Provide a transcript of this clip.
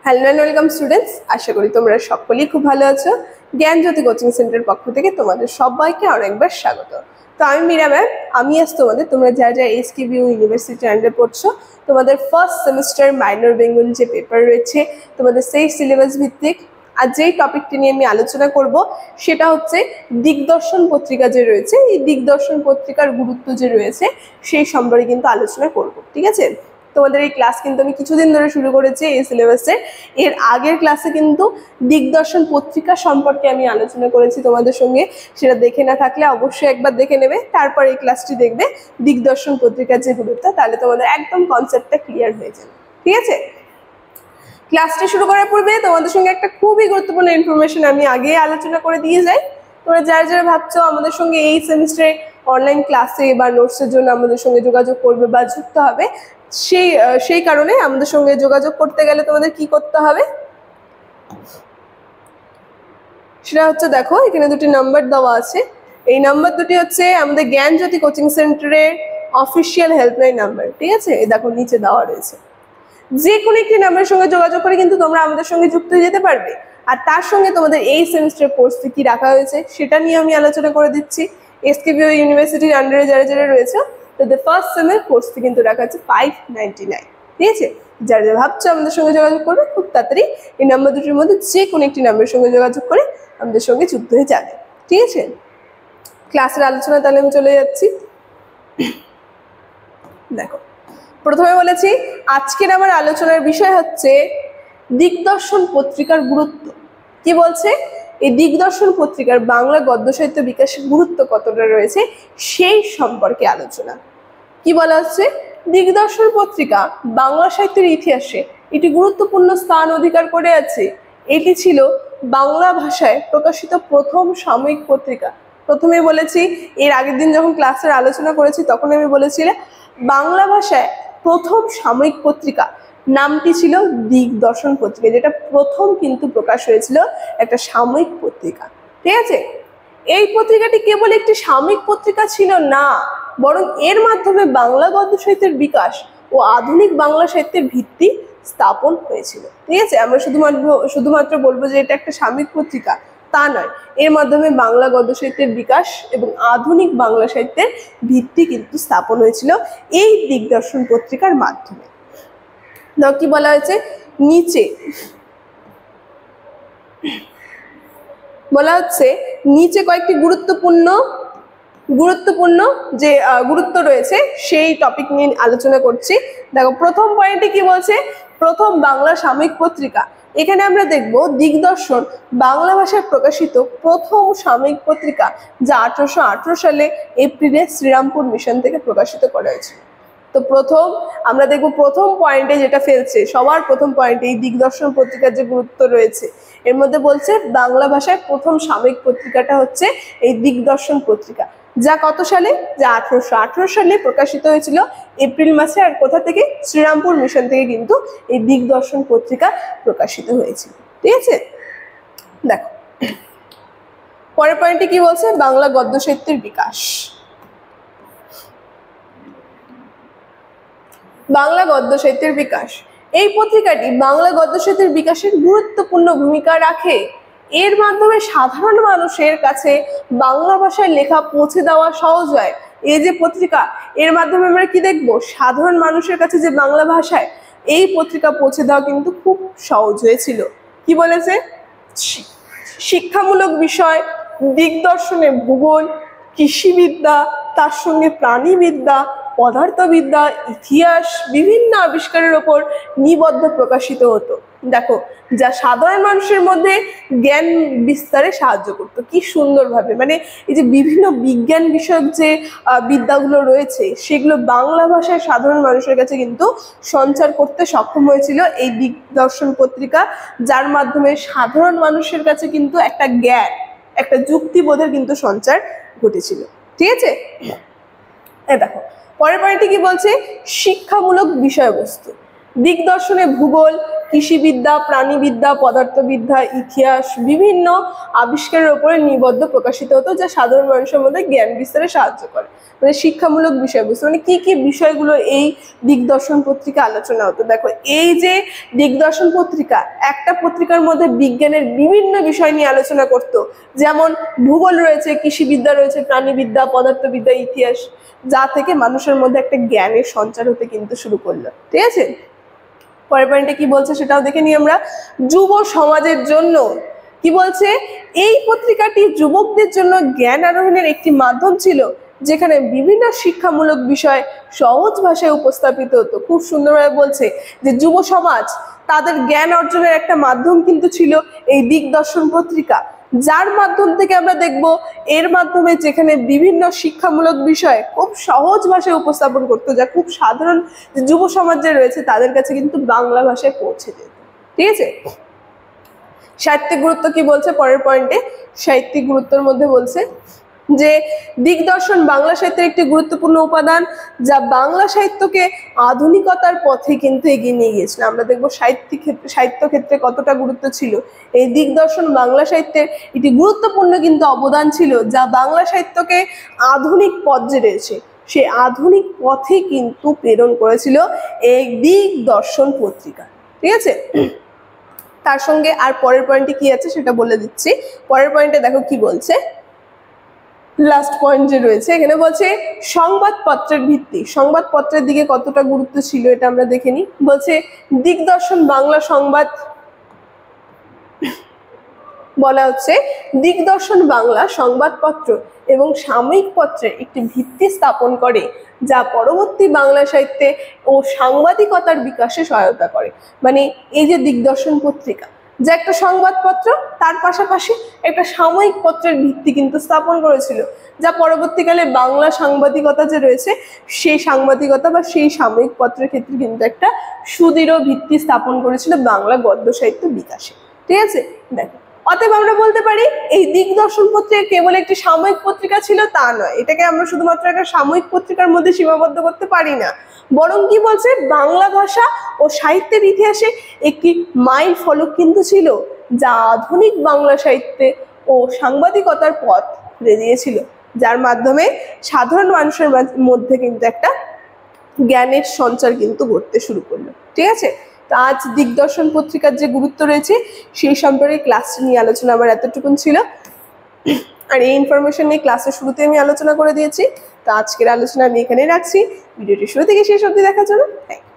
Hello and welcome students, আশা করি তোমরা সকলেই খুব ভালো আছো। জ্ঞানজ্যোতি কোচিং সেন্টারের পক্ষ থেকে তোমাদের সবাইকে অনেকবার স্বাগত। তো আমি মীরা ম্যাম, আমি আজ তোমরা যারা এসকেবিইউ ইউনিভার্সিটি আন্ডারে পড়ছো, তোমাদের ফার্স্ট সেমিস্টার মাইনর বেঙ্গলি যে পেপার রয়েছে তোমাদের সেই সিলেবাস ভিত্তিক আর যেই টপিকটি নিয়ে আমি আলোচনা করব সেটা হচ্ছে দিগদর্শন পত্রিকা যে রয়েছে, এই দিগদর্শন পত্রিকার গুরুত্ব যে রয়েছে সেই সম্পর্কে কিন্তু আলোচনা করব। ঠিক আছে, তোমাদের এই ক্লাস কিন্তু আমি কিছুদিন ধরে শুরু করেছি এই সিলেবাসে। এর আগের ক্লাসে কিন্তু দিগদর্শন পত্রিকা সম্পর্কে আমি আলোচনা করেছি তোমাদের সঙ্গে, সেটা দেখে না থাকলে অবশ্যই একবার দেখে নেবে, তারপর এই ক্লাসটি দেখবে দিগদর্শন পত্রিকার যে গুরুত্ব, তাহলে তোমাদের একদম কনসেপ্টটা ক্লিয়ার হয়ে যাবে। ঠিক আছে, ক্লাসটি শুরু করার পূর্বে তোমাদের সঙ্গে একটা খুবই গুরুত্বপূর্ণ ইনফরমেশন আমি আগে আলোচনা করে দিয়ে যাই। তোমরা যারা ভাবছো আমাদের সঙ্গে এই সেমিস্টারে অনলাইন ক্লাসে বা নোটসের জন্য আমাদের সঙ্গে যোগাযোগ করবে বা যুক্ত হবে, সেই কারণে আমাদের সঙ্গে যোগাযোগ করতে গেলে তোমাদের কি করতে হবে সেটা হচ্ছে, দেখো এখানে দুটি নাম্বার দেওয়া আছে। এই নাম্বার দুটি হচ্ছে আমাদের জ্ঞানজ্যোতি কোচিং সেন্টারের অফিসিয়াল হেল্পলাইন নাম্বার। ঠিক আছে, এই দেখো নিচে দেওয়া রয়েছে। যে কোনো একটি নাম্বারের সঙ্গে যোগাযোগ করে কিন্তু তোমরা আমাদের সঙ্গে যুক্ত হয়ে যেতে পারবে। আর তার সঙ্গে তোমাদের এই সেমিস্টার কোর্সটি কি রাখা হয়েছে সেটা নিয়ে আমি আলোচনা করে দিচ্ছি। এসকেবিইউ ইউনিভার্সিটির আন্ডারে যারা রয়েছে তাদের ফার্স্ট সেমের কোর্সটি কিন্তু রাখা হচ্ছে 599। ঠিক আছে, যারা ভাবছো আমাদের সঙ্গে যোগাযোগ করবে খুব তাড়াতাড়ি এই নাম্বার দুটির মধ্যে যে কোনো একটি নাম্বারের সঙ্গে যোগাযোগ করে আমাদের সঙ্গে যুক্ত হয়ে যাবে। ঠিক আছে, ক্লাসের আলোচনা তাহলে আমি চলে যাচ্ছি। দেখো, প্রথমে বলেছি আজকের আমার আলোচনার বিষয় হচ্ছে দিগদর্শন পত্রিকার গুরুত্ব। কি বলছে, এই দিগদর্শন পত্রিকার বাংলা গদ্য সাহিত্য বিকাশের গুরুত্ব কতটা রয়েছে সেই সম্পর্কে আলোচনা। কি বলা হচ্ছে, দিগদর্শন পত্রিকা বাংলা সাহিত্যের ইতিহাসে একটি গুরুত্বপূর্ণ স্থান অধিকার করে আছে। এটি ছিল বাংলা ভাষায় প্রকাশিত প্রথম সাময়িক পত্রিকা। প্রথমে বলেছি, এর আগের দিন যখন ক্লাসের আলোচনা করেছি তখন আমি বলেছিলাম বাংলা ভাষায় প্রথম সাময়িক পত্রিকা নামটি ছিল দিগদর্শন পত্রিকা, যেটা প্রথম কিন্তু প্রকাশ হয়েছিল একটা সাময়িক পত্রিকা। ঠিক আছে, এই পত্রিকাটি কেবল একটি সাময়িক পত্রিকা ছিল না, বরং এর মাধ্যমে বাংলা গদ্য সাহিত্যের বিকাশ ও আধুনিক বাংলা সাহিত্যের ভিত্তি স্থাপন হয়েছিল। ঠিক আছে, আমরা শুধুমাত্র বলবো যে এটা একটা সাময়িক পত্রিকা তা নয়, এর মাধ্যমে বাংলা গদ্য সাহিত্যের বিকাশ এবং আধুনিক বাংলা সাহিত্যের ভিত্তি কিন্তু স্থাপন হয়েছিল এই দিগদর্শন পত্রিকার মাধ্যমে। কি বলা হয়েছে, নিচে বলা হচ্ছে নিচে কয়েকটি গুরুত্বপূর্ণ যে গুরুত্ব রয়েছে সেই টপিক নিয়ে আলোচনা করছি। দেখো, প্রথম পয়েন্টে কি বলছে, প্রথম বাংলা সাময়িক পত্রিকা। এখানে আমরা দেখব দিগদর্শন বাংলা ভাষায় প্রকাশিত প্রথম সাময়িক পত্রিকা, যা 1818 সালে এপ্রিলে শ্রীরামপুর মিশন থেকে প্রকাশিত করা হয়েছিল। তো প্রথম আমরা দেখব প্রথম পয়েন্টে যেটা ফেলছে, সবার প্রথম পয়েন্টে এই দিগদর্শন পত্রিকার যে গুরুত্ব রয়েছে এর মধ্যে বলছে বাংলা ভাষায় প্রথম সাময়িক পত্রিকাটা হচ্ছে এই দিগদর্শন পত্রিকা, যা কত সালে, যা 1818 সালে প্রকাশিত হয়েছিল এপ্রিল মাসে। আর কোথা থেকে, শ্রীরামপুর মিশন থেকে কিন্তু এই দিগদর্শন পত্রিকা প্রকাশিত হয়েছিল। ঠিক আছে, দেখো পরের পয়েন্টে কি বলছে, বাংলা গদ্য সাহিত্যের বিকাশ। বাংলা গদ্য সাহিত্যের বিকাশ, এই পত্রিকাটি বাংলা গদ্য সাহিত্যের বিকাশের গুরুত্বপূর্ণ ভূমিকা রাখে। এর মাধ্যমে সাধারণ মানুষের কাছে বাংলা ভাষায় লেখা পৌঁছে দেওয়া সহজ হয়। এই যে পত্রিকা, এর মাধ্যমে আমরা কি দেখবো, সাধারণ মানুষের কাছে যে বাংলা ভাষায় এই পত্রিকা পৌঁছে দেওয়া কিন্তু খুব সহজ হয়েছিল। কি বলেছে, শিক্ষামূলক বিষয়, দিগদর্শনে ভূগোল, কৃষিবিদ্যা, তার সঙ্গে প্রাণীবিদ্যা, পদার্থবিদ্যা, ইতিহাস, বিভিন্ন আবিষ্কারের ওপর নিবদ্ধ প্রকাশিত হতো। দেখো, যা সাধারণ মানুষের মধ্যে জ্ঞান বিস্তারে সাহায্য করতো। কি সুন্দরভাবে, মানে এই যে বিভিন্ন বিজ্ঞান বিষয়ক যে বিদ্যাগুলো রয়েছে সেগুলো বাংলা ভাষায় সাধারণ মানুষের কাছে কিন্তু সঞ্চার করতে সক্ষম হয়েছিল এই দিগদর্শন পত্রিকা, যার মাধ্যমে সাধারণ মানুষের কাছে কিন্তু একটা জ্ঞান, একটা যুক্তিবোধের কিন্তু সঞ্চার ঘটেছিল। ঠিক আছে, দেখো পরের পয়েন্টে কি বলছে, শিক্ষামূলক বিষয়বস্তু। দিগদর্শনে ভূগোল, কৃষিবিদ্যা, প্রাণীবিদ্যা, পদার্থবিদ্যা, ইতিহাস, বিভিন্ন আবিষ্কারের উপরে নিবদ্ধ প্রকাশিত হতো, যা সাধারণ মানুষের মধ্যে জ্ঞান বিস্তারে সাহায্য করে। মানে শিক্ষামূলক বিষয়বস্তু, মানে কি কি বিষয়গুলো এই দিগদর্শন পত্রিকা আলোচনা হতো। দেখো, এই যে দিগদর্শন পত্রিকা, একটা পত্রিকার মধ্যে বিজ্ঞানের বিভিন্ন বিষয় নিয়ে আলোচনা করত, যেমন ভূগোল রয়েছে, কৃষিবিদ্যা রয়েছে, প্রাণীবিদ্যা, পদার্থবিদ্যা, ইতিহাস, যা থেকে মানুষের মধ্যে একটা জ্ঞানের সঞ্চার হতে কিন্তু শুরু করলো। ঠিক আছে, পরের পয়েন্টে কি বলছে সেটাও দেখে নিই আমরা। যুব সমাজের জন্য কি বলছে, এই পত্রিকাটি যুবকদের জন্য জ্ঞান আরোহণের একটি মাধ্যম ছিল, যেখানে বিভিন্ন শিক্ষামূলক বিষয় সহজ ভাষায় উপস্থাপিত হতো। খুব সুন্দরভাবে বলছে যে যুব সমাজ তাদের জ্ঞান অর্জনের একটা মাধ্যম কিন্তু ছিল এই দিগদর্শন পত্রিকা, যার মাধ্যম থেকে আমরা দেখব এর মাধ্যমে যেখানে বিভিন্ন শিক্ষামূলক বিষয় খুব সহজ ভাষায় উপস্থাপন করতো, যা খুব সাধারণ যুব সমাজ যে রয়েছে তাদের কাছে কিন্তু বাংলা ভাষায় পৌঁছে যেত। ঠিক আছে, সাহিত্যিক গুরুত্ব কি বলছে পরের পয়েন্টে, সাহিত্যিক গুরুত্বের মধ্যে বলছে যে দিগদর্শন বাংলা সাহিত্যের একটি গুরুত্বপূর্ণ উপাদান, যা বাংলা সাহিত্যকে আধুনিকতার পথে কিন্তু এগিয়ে নিয়ে গিয়েছিল। আমরা দেখবো সাহিত্য ক্ষেত্রে কতটা গুরুত্ব ছিল এই দিগদর্শন, বাংলা সাহিত্যের একটি গুরুত্বপূর্ণ কিন্তু অবদান ছিল, যা বাংলা সাহিত্যকে আধুনিক পথ যে রয়েছে সে আধুনিক পথে কিন্তু প্রেরণ করেছিল এই দিগদর্শন পত্রিকা। ঠিক আছে, তার সঙ্গে আর পরের পয়েন্টে কি আছে সেটা বলে দিচ্ছি। পরের পয়েন্টে দেখো কি বলছে, লাস্ট পয়েন্ট যে রয়েছে এখানে বলছে সংবাদপত্রের ভিত্তি, সংবাদপত্রের দিকে কতটা গুরুত্ব ছিল এটা আমরা দেখে নিই। বলছে দিগদর্শন বাংলা সংবাদ, বলা হচ্ছে দিগদর্শন বাংলা সংবাদপত্র এবং সাময়িক পত্রের একটি ভিত্তি স্থাপন করে, যা পরবর্তী বাংলা সাহিত্যে ও সাংবাদিকতার বিকাশে সহায়তা করে। মানে এই যে দিগদর্শন পত্রিকা, যে একটা সংবাদপত্র, তার পাশাপাশি একটা সাময়িক পত্রের ভিত্তি কিন্তু স্থাপন করেছিল, যা পরবর্তীকালে বাংলা সাংবাদিকতা যে রয়েছে সেই সাংবাদিকতা বা সেই সাময়িক পত্রের ক্ষেত্রে কিন্তু একটা সুদৃঢ় ভিত্তি স্থাপন করেছিল বাংলা গদ্য সাহিত্য বিকাশে। ঠিক আছে, দেখো, অতএব আমরা বলতে পারি এই দিগদর্শন পত্রিকা কেবল একটি সাময়িক পত্রিকা ছিল তা নয়, এটাকে আমরা শুধুমাত্র একটা সাময়িক পত্রিকার মধ্যে সীমাবদ্ধ করতে পারি না, বরং কি বলছে বাংলা ভাষা ও সাহিত্যের ইতিহাসে একটি মাইল ফলক কিন্তু ছিল, যা আধুনিক বাংলা সাহিত্যে ও সাংবাদিকতার পথ খুলে দিয়েছিল, যার মাধ্যমে সাধারণ মানুষের মধ্যে কিন্তু একটা জ্ঞানের সঞ্চার কিন্তু ঘটতে শুরু করলো। ঠিক আছে, তো আজ দিগদর্শন পত্রিকার যে গুরুত্ব রয়েছে সেই সম্পর্কে ক্লাসটি নিয়ে আলোচনা আমার এতটুকুন ছিল, আর এই ইনফরমেশন নিয়ে ক্লাসের শুরুতে আমি আলোচনা করে দিয়েছি। তো আজকের আলোচনা আমি এখানেই রাখছি। ভিডিওটি শুরু থেকে শেষ অবধি দেখার জন্য থ্যাংক ইউ।